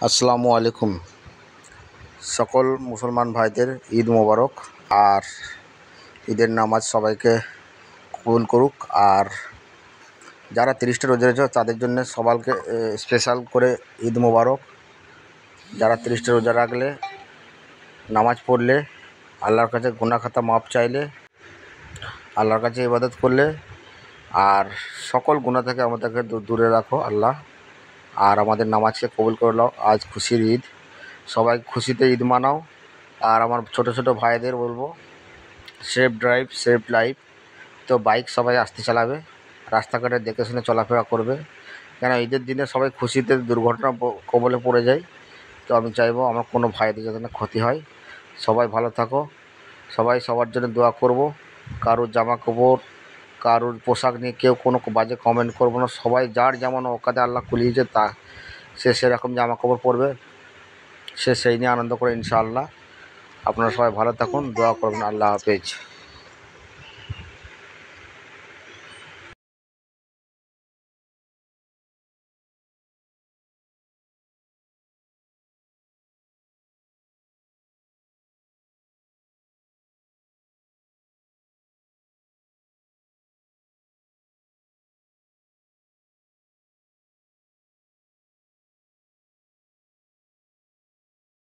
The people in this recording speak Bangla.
আসসালামু আলাইকুম। সকল মুসলমান ভাইদের ঈদ মোবারক। আর ঈদের নামাজ সবাইকে কবুল করুক। আর যারা 30টা রোজা রেখেছে তাদের জন্য সবাইকে স্পেশাল করে ঈদ মোবারক। যারা 30টা রোজা রাখলে, নামাজ পড়লে, আল্লাহর কাছে গুনাহ খাতা মাপ চাইলে, আল্লাহর কাছে ইবাদত করলে, আর সকল গুনাহ থেকে আমাদেরকে দূরে রাখো আল্লাহ। আর আমাদের নামাজকে কবুল করে নাও। আজ খুশির ঈদ, সবাই খুশিতে ঈদ মানাও। আর আমার ছোটো ছোটো ভাইদের বলবো, সেফ ড্রাইভ সেফ লাইফ। তো বাইক সবাই আস্তে চালাবে, রাস্তাঘাটে দেখে শুনে চলাফেরা করবে, কেন ঈদের দিনে সবাই খুশিতে দুর্ঘটনা কবলে পড়ে যায়। তো আমি চাইবো আমার কোনো ভাইদের যাতে না ক্ষতি হয়। সবাই ভালো থাকো, সবাই সবার জন্য দোয়া করব। কারোর জামা কাপড়, কারোর পোশাক নিয়ে কেউ কোনো বাজে কমেন্ট করবো না। সবাই যার যেমন ওকাতে আল্লাহ খুলিয়েছে তা সে সেরকম জামা কাপড় পরবে, সে সেই নিয়ে আনন্দ করে ইনশাআল্লাহ। আপনারা সবাই ভালো থাকুন, দোয়া করবেন। আল্লাহ হাফেজ।